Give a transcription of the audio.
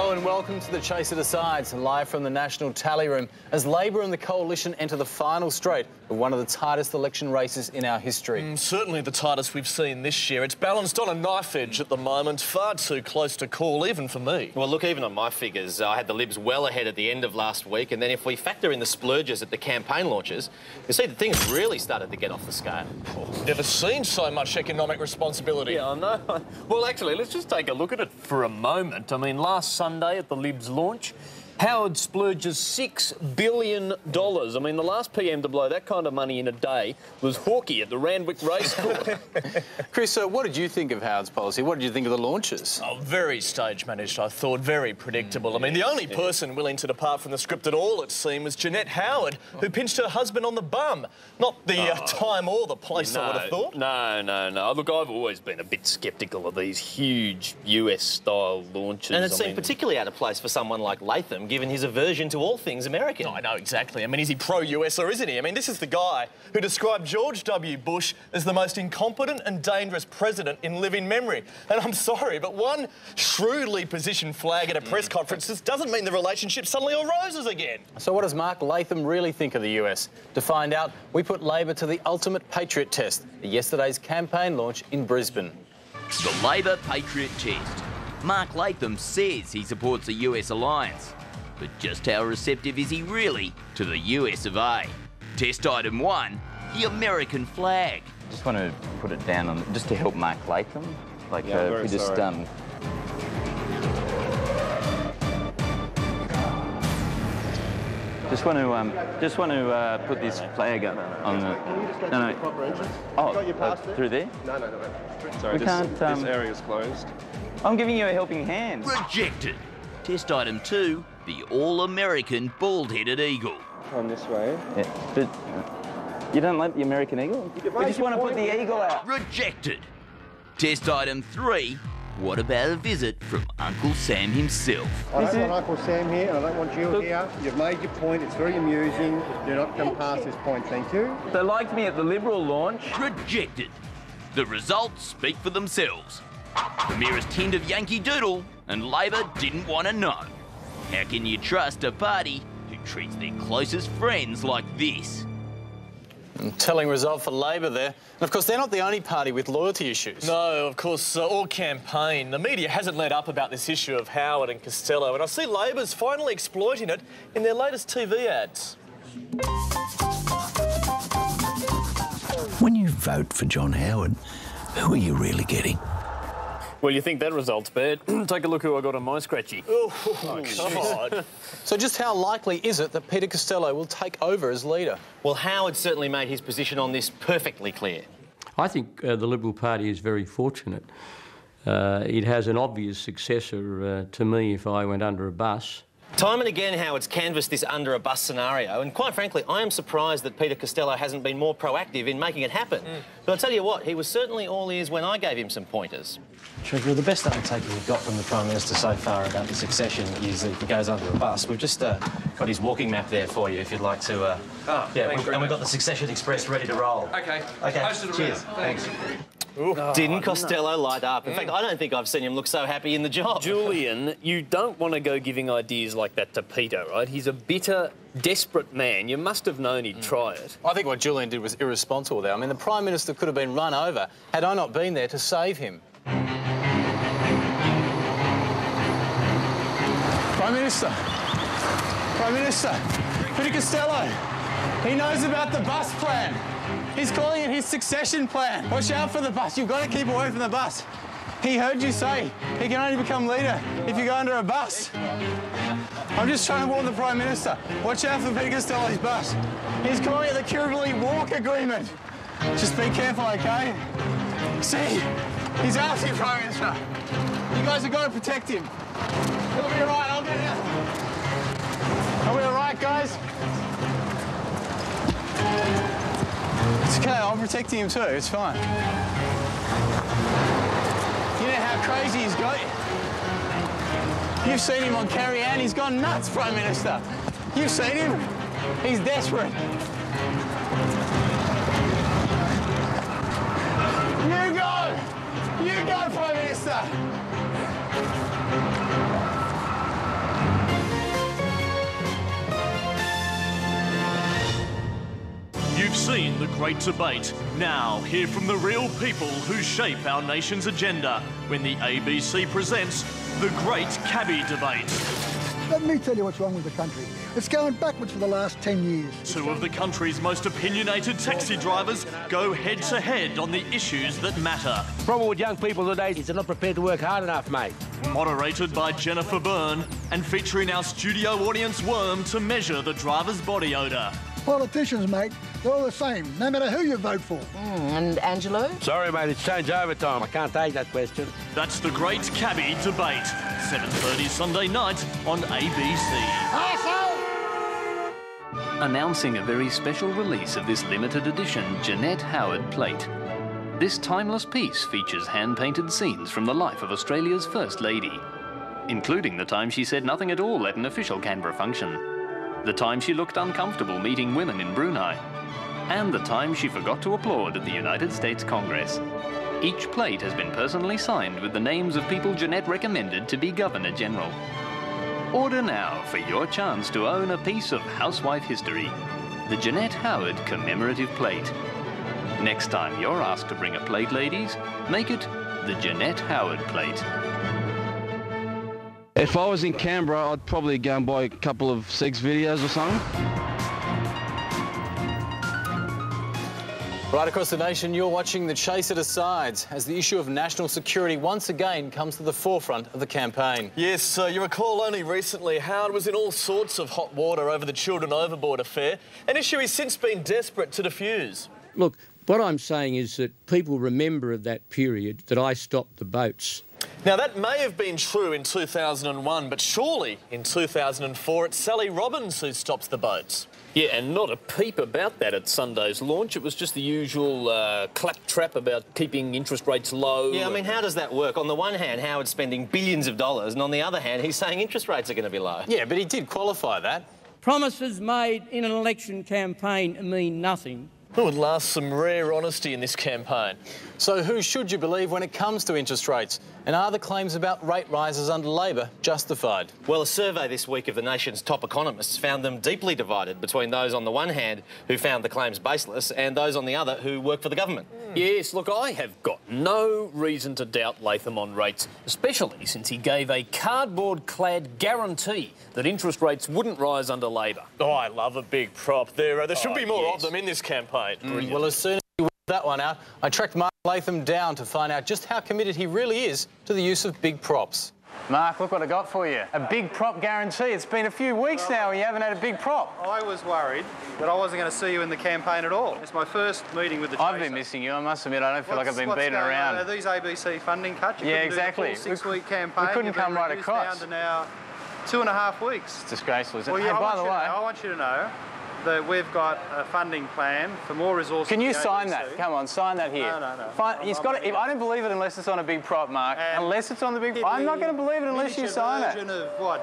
Hello and welcome to the Chaser Decides, live from the National Tally Room as Labor and the Coalition enter the final straight of one of the tightest election races in our history. Certainly the tightest we've seen this year. It's balanced on a knife edge at the moment, far too close to call, even for me. Well, look, even on my figures, I had the Libs well ahead at the end of last week, and then if we factor in the splurges at the campaign launches, you see that things really started to get off the scale. Never seen so much economic responsibility. Yeah, I know. Well, actually, let's just take a look at it for a moment. I mean, last Sunday at the Libs launch, Howard splurges $6 billion. I mean, the last PM to blow that kind of money in a day was Hawkey at the Randwick Racecourse. Chris, what did you think of Howard's policy? What did you think of the launches? Oh, very stage-managed, I thought. Very predictable. I mean, the only person willing to depart from the script at all, it seemed, was Jeanette Howard, who pinched her husband on the bum. Not the time or the place, I would have thought. No. Look, I've always been a bit sceptical of these huge US-style launches. And it seemed particularly out of place for someone like Latham, given his aversion to all things American. I know, exactly. I mean, is he pro-US or isn't he? I mean, this is the guy who described George W. Bush as the most incompetent and dangerous president in living memory. And I'm sorry, but one shrewdly positioned flag at a press conference just doesn't mean the relationship suddenly all roses again. So what does Mark Latham really think of the US? To find out, we put Labor to the ultimate patriot test at yesterday's campaign launch in Brisbane. The Labor Patriot Test. Mark Latham says he supports the US alliance. But just how receptive is he really to the US of A? Test item 1, the American flag. Just want to put it down on, just to help Mark Latham. Like, if we just just want to put this flag up on the. No. Oh, through there? No. Sorry, this area's closed. I'm giving you a helping hand. Rejected. Test item 2, the all-American bald-headed eagle. On this way. Yeah, but you don't like the American eagle? We just want to put the eagle out. Rejected. Test item 3, what about a visit from Uncle Sam himself? I don't want Uncle Sam here, and I don't want you here. You've made your point. It's very amusing. Do not come past this point, thank you. They liked me at the Liberal launch. Rejected. The results speak for themselves. The merest hint of Yankee Doodle, and Labor didn't want to know. How can you trust a party who treats their closest friends like this? Telling result for Labor there. And of course, they're not the only party with loyalty issues. No, of course, all campaign. The media hasn't let up about this issue of Howard and Costello, and I see Labor's finally exploiting it in their latest TV ads. When you vote for John Howard, who are you really getting? Well, you think that result's bad? Take a look who I got on my scratchy. Oh, come on. So just how likely is it that Peter Costello will take over as leader? Well, Howard certainly made his position on this perfectly clear. I think the Liberal Party is very fortunate. It has an obvious successor to me if I went under a bus. Time and again, Howard's canvassed this under a bus scenario, and quite frankly, I am surprised that Peter Costello hasn't been more proactive in making it happen. But I'll tell you what, he was certainly all ears when I gave him some pointers. Well, the best undertaking we've got from the Prime Minister so far about the succession is that he goes under a bus. We've just got his walking map there for you if you'd like to... and we've got the Succession Express ready to roll. OK. Cheers. Thanks. Didn't Costello light up? In fact, I don't think I've seen him look so happy in the job. Julian, you don't want to go giving ideas like that to Peter, right? He's a bitter, desperate man. You must have known he'd try it. I think what Julian did was irresponsible there. I mean, the Prime Minister could have been run over had I not been there to save him. Prime Minister, Peter Costello, he knows about the bus plan. He's calling it his succession plan. Watch out for the bus. You've got to keep away from the bus. He heard you say he can only become leader if you go under a bus. I'm just trying to warn the Prime Minister. Watch out for Peter Costello's bus. He's calling it the Kirribilli-Walk Agreement. Just be careful, OK? See, he's after you, Prime Minister. You guys have got to protect him. He'll be all right. I'll get out. Are we all right, guys? It's OK, I'm protecting him too, it's fine. You know how crazy he's got? You've seen him on Carrie Ann, he's gone nuts, Prime Minister. You've seen him? He's desperate. You go, Prime Minister. seen the great debate. Now, hear from the real people who shape our nation's agenda when the ABC presents The Great Cabbie Debate. Let me tell you what's wrong with the country. It's going backwards for the last 10 years. Two of the country's most opinionated taxi drivers go head-to-head on the issues that matter. Problem with young people today is they're not prepared to work hard enough, mate. Moderated by Jennifer Byrne and featuring our studio audience worm to measure the driver's body odour. Politicians, mate, they're all the same, no matter who you vote for. And Angelo? Sorry, mate, it's change overtime. I can't take that question. That's The Great Cabbie Debate, 7:30 Sunday night on ABC. Announcing a very special release of this limited edition Jeanette Howard plate. This timeless piece features hand-painted scenes from the life of Australia's First Lady, including the time she said nothing at all at an official Canberra function, the time she looked uncomfortable meeting women in Brunei, and the time she forgot to applaud at the United States Congress. Each plate has been personally signed with the names of people Jeanette recommended to be Governor General. Order now for your chance to own a piece of housewife history, the Jeanette Howard commemorative plate. Next time you're asked to bring a plate, ladies, make it the Jeanette Howard plate. If I was in Canberra, I'd probably go and buy a couple of sex videos or something. Right across the nation, you're watching The Chaser Decides as the issue of national security once again comes to the forefront of the campaign. Yes, you recall only recently Howard was in all sorts of hot water over the Children Overboard affair, an issue he's since been desperate to defuse. Look, what I'm saying is that people remember of that period that I stopped the boats. Now, that may have been true in 2001, but surely in 2004 it's Sally Robbins who stops the boats. Yeah, and not a peep about that at Sunday's launch. It was just the usual claptrap about keeping interest rates low. Yeah, I mean, how does that work? On the one hand, Howard's spending billions of dollars, and on the other hand, he's saying interest rates are going to be low. Yeah, but he did qualify that. Promises made in an election campaign mean nothing. Who at last some rare honesty in this campaign. So who should you believe when it comes to interest rates? And are the claims about rate rises under Labor justified? Well, a survey this week of the nation's top economists found them deeply divided between those on the one hand who found the claims baseless and those on the other who work for the government. Yes, look, I have got no reason to doubt Latham on rates, especially since he gave a cardboard-clad guarantee that interest rates wouldn't rise under Labor. Oh, I love a big prop. There should be more of them in this campaign. Well, as soon as you worked that one out, I tracked Mark Latham down to find out just how committed he really is to the use of big props. Mark, look what I got for you. A big prop guarantee. It's been a few weeks now and you haven't had a big prop. I was worried that I wasn't going to see you in the campaign at all. It's my first meeting with the Chaser. I've been missing you. I must admit, I don't feel like I've been beaten around. Are these ABC funding cuts? You exactly. Do the full 6-week campaign. We couldn't come right across. Down to now 2.5 weeks. It's disgraceful, isn't it? Well, Hey, yeah, by the way, I want you to know that we've got a funding plan for more resources. Can you sign that? Come on, sign that here. No. It's got to, I don't believe it unless it's on a big prop, Mark. Unless it's on the big prop. I'm not going to believe it unless you sign it. Of what?